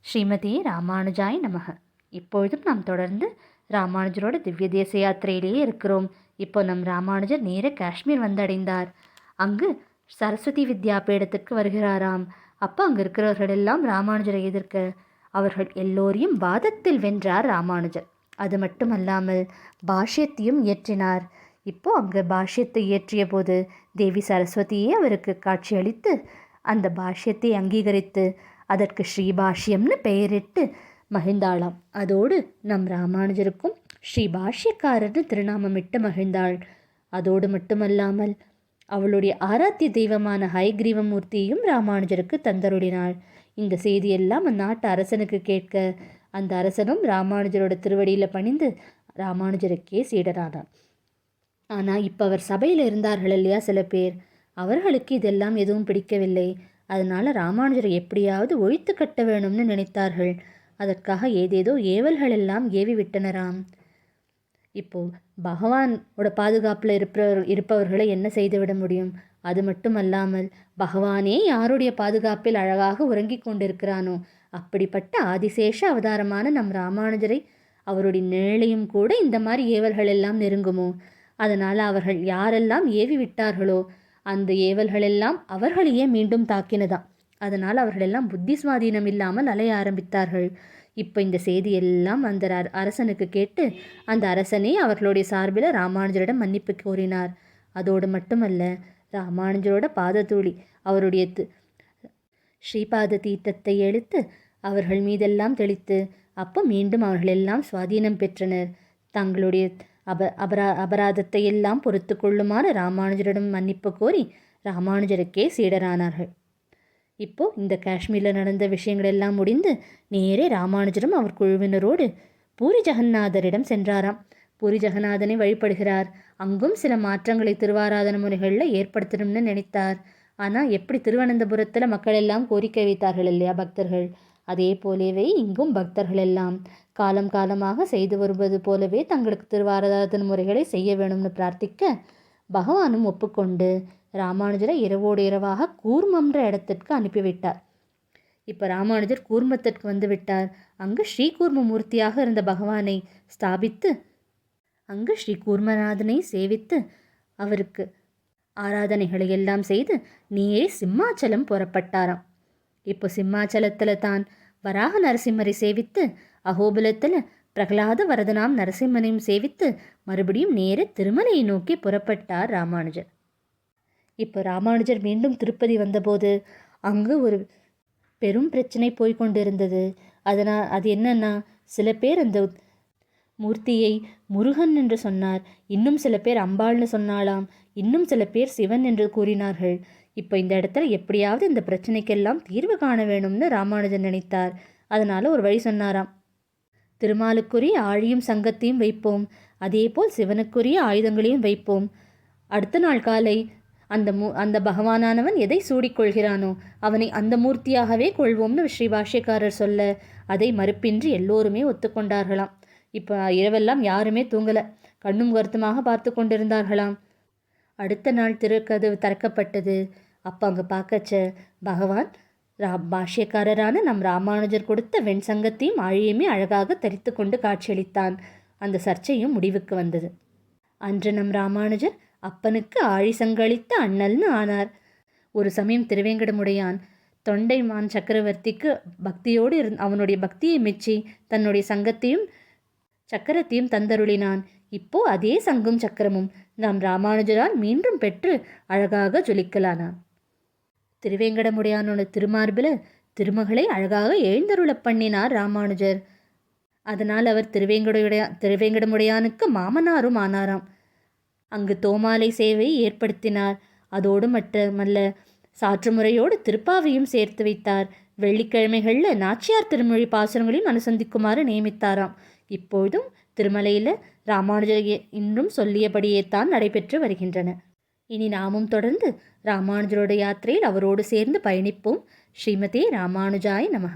ஸ்ரீமதி ராமானுஜாய் நமக. இப்பொழுதும் நாம் தொடர்ந்து ராமானுஜரோட திவ்ய தேச யாத்திரையிலேயே இருக்கிறோம். இப்போ நம் ராமானுஜர் நேர காஷ்மீர் வந்தடைந்தார். அங்கு சரஸ்வதி வித்யாபீடத்துக்கு வருகிறாராம். அப்போ அங்கே இருக்கிறவர்கள் எல்லாம் ராமானுஜரை எதிர்க்க அவர்கள் எல்லோரையும் வாதத்தில் வென்றார் ராமானுஜர். அது மட்டுமல்லாமல் பாஷ்யத்தையும் இயற்றினார். இப்போ அங்கே பாஷ்யத்தை இயற்றிய போது தேவி சரஸ்வதியே அவருக்கு காட்சியளித்து அந்த பாஷ்யத்தை அங்கீகரித்து அதற்கு ஸ்ரீபாஷ்யம்னு பெயரிட்டு மகிழ்ந்தாளாம். அதோடு நம் ராமானுஜருக்கும் ஸ்ரீபாஷ்யக்காரர்னு திருநாமமிட்டு மகிழ்ந்தாள். அதோடு மட்டுமல்லாமல் அவளுடைய ஆராத்திய தெய்வமான ஹயக்ரீவமூர்த்தியையும் ராமானுஜருக்கு தந்தருளினாள். இந்த செய்தியெல்லாம் அந்நாட்டு அரசனுக்கு கேட்க அந்த அரசனும் ராமானுஜரோட திருவடியில் பணிந்து ராமானுஜருக்கே சீடரானார். ஆனால் இப்போ அவர் சபையில் இருந்தார்கள் இல்லையா சில பேர், அவர்களுக்கு இதெல்லாம் எதுவும் பிடிக்கவில்லை. அதனால் ராமானுஜரை எப்படியாவது ஒழித்து கட்ட வேணும்னு நினைத்தார்கள். அதற்காக ஏதேதோ ஏவல்கள் எல்லாம் ஏவி விட்டனராம். இப்போது பகவானோட பாதுகாப்பில் இருப்பவர்களை என்ன செய்துவிட முடியும்? அது மட்டும் அல்லாமல் பகவானே யாருடைய பாதுகாப்பில் அழகாக உறங்கி கொண்டிருக்கிறானோ அப்படிப்பட்ட ஆதிசேஷ அவதாரமான நம் ராமானுஜரை அவருடைய நிழலையும் கூட இந்த மாதிரி ஏவல்கள் எல்லாம் நெருங்குமோ? அதனால் அவர்கள் யாரெல்லாம் ஏவி விட்டார்களோ அந்த ஏவல்களெல்லாம் அவர்களையே மீண்டும் தாக்கினதாம். அதனால் அவர்களெல்லாம் புத்தி சுவாதீனம் இல்லாமல் அலைய ஆரம்பித்தார்கள். இப்போ இந்த செய்தியெல்லாம் அந்த அரசனுக்கு கேட்டு அந்த அரசனே அவர்களுடைய சார்பில் ராமானுஜரிடம் மன்னிப்பு கோரினார். அதோடு மட்டுமல்ல, ராமானுஜரோட பாதத்தூளி அவருடைய ஸ்ரீபாத தீர்த்தத்தை எடுத்து அவர்கள் மீதெல்லாம் தெளித்து அப்போ மீண்டும் அவர்களெல்லாம் சுவாதீனம் பெற்றனர். தங்களுடைய அபராதத்தை எல்லாம் பொறுத்து கொள்ளுமாறு ராமானுஜரிடம் மன்னிப்பு கோரி ராமானுஜருக்கே சீடரானார்கள். இப்போ இந்த காஷ்மீரில் நடந்த விஷயங்கள் எல்லாம் முடிந்து நேரே ராமானுஜரும் அவர் குழுவினரோடு பூரி ஜெகநாதரிடம் சென்றாராம். பூரி ஜெகநாதனை வழிபடுகிறார். அங்கும் சில மாற்றங்களை திருவாராதன முறைகளில் ஏற்படுத்தணும்னு நினைத்தார். ஆனால் எப்படி திருவனந்தபுரத்தில் மக்கள் எல்லாம் கோரிக்கை வைத்தார்கள் இல்லையா பக்தர்கள், அதே போலவே இங்கும் பக்தர்கள் எல்லாம் காலம் காலமாக செய்து வருவது போலவே தங்களுக்கு திருவாராதன முறைகளை செய்ய வேணும்னு பிரார்த்திக்க பகவானும் ஒப்புக்கொண்டு ராமானுஜரை இரவோடு இரவாக கூர்மன்ற இடத்திற்கு அனுப்பிவிட்டார். இப்போ ராமானுஜர் கூர்மத்திற்கு வந்து விட்டார். அங்கு ஸ்ரீகூர்ம மூர்த்தியாக இருந்த பகவானை ஸ்தாபித்து அங்கு ஸ்ரீ கூர்மநாதனை சேவித்து அவருக்கு ஆராதனைகளை எல்லாம் செய்து நேரே சிம்மாச்சலம் புறப்பட்டாராம். இப்போ சிம்மாச்சலத்தில் தான் வராக நரசிம்மரை சேவித்து அகோபுலத்தில் பிரகலாத வரதனாம் நரசிம்மனையும் சேவித்து மறுபடியும் நேர திருமலையை நோக்கி புறப்பட்டார் ராமானுஜர். இப்போ ராமானுஜர் மீண்டும் திருப்பதி வந்தபோது அங்கு ஒரு பெரும் பிரச்சனை போய்கொண்டிருந்தது. அதனால் அது என்னன்னா, சில பேர் அந்த மூர்த்தியை முருகன் என்று சொன்னார், இன்னும் சில பேர் அம்பாள்னு சொன்னாலாம், இன்னும் சில பேர் சிவன் என்று கூறினார்கள். இப்போ இந்த இடத்துல எப்படியாவது இந்த பிரச்சனைக்கெல்லாம் தீர்வு காண வேணும்னு ராமானுஜர் நினைத்தார். அதனால் ஒரு வழி சொன்னாராம். திருமாலுக்குரிய ஆழியும் சங்கத்தையும் வைப்போம், அதேபோல் சிவனுக்குரிய ஆயுதங்களையும் வைப்போம். அடுத்த நாள் காலை அந்த பகவானானவன் எதை சூடிக்கொள்கிறானோ அவனை அந்த மூர்த்தியாகவே கொள்வோம்னு ஸ்ரீ பாஷ்யக்காரர் சொல்ல அதை மறுப்பின்றி எல்லோருமே ஒத்துக்கொண்டார்களாம். இப்போ இரவெல்லாம் யாருமே தூங்கலை, கண்ணும் கருத்துமாக பார்த்து கொண்டிருந்தார்களாம். அடுத்த நாள் திருக்கதவு திறக்கப்பட்டது. அப்போ அங்கே பார்க்கச்ச பகவான் பாஷ்யக்காரரான நம் ராமானுஜர் கொடுத்த வெண்சங்கத்தையும் ஆழியுமே அழகாக தரித்து கொண்டு காட்சியளித்தான். அந்த சர்ச்சையும் முடிவுக்கு வந்தது. அன்று நம் ராமானுஜர் அப்பனுக்கு ஆழி சங்களித்த அண்ணல்னு ஆனார். ஒரு சமயம் திருவேங்கடமுடையான் தொண்டைமான் சக்கரவர்த்திக்கு பக்தியோடு அவனுடைய பக்தியை மெச்சி தன்னுடைய சங்கத்தையும் சக்கரத்தையும் தந்தருளினான். இப்போ அதே சங்கும் சக்கரமும் நாம் ராமானுஜரால் மீண்டும் பெற்று அழகாக ஜொலிக்கலானான். திருவேங்கடமுடையானோட திருமார்பில் திருமகளை அழகாக எழுந்தருள பண்ணினார் ராமானுஜர். அதனால் அவர் திருவேங்கடமுடையானுக்கு மாமனாரும் ஆனாராம். அங்கு தோமாலை சேவை ஏற்படுத்தினார். அதோடு மட்டுமல்ல, சாற்று முறையோடு திருப்பாவையும் சேர்த்து வைத்தார். வெள்ளிக்கிழமைகளில் நாச்சியார் திருமொழி பாசுரங்களையும் அனுசந்திக்குமாறு நியமித்தாராம். இப்பொழுதும் திருமலையில் ராமானுஜர் இன்றும் சொல்லியபடியே தான் நடைபெற்று வருகின்றன. இனி நாமும் தொடர்ந்து ராமானுஜரோட யாத்திரையில் அவரோடு சேர்ந்து பயணிப்போம். ஸ்ரீமதே ராமானுஜாய நமக.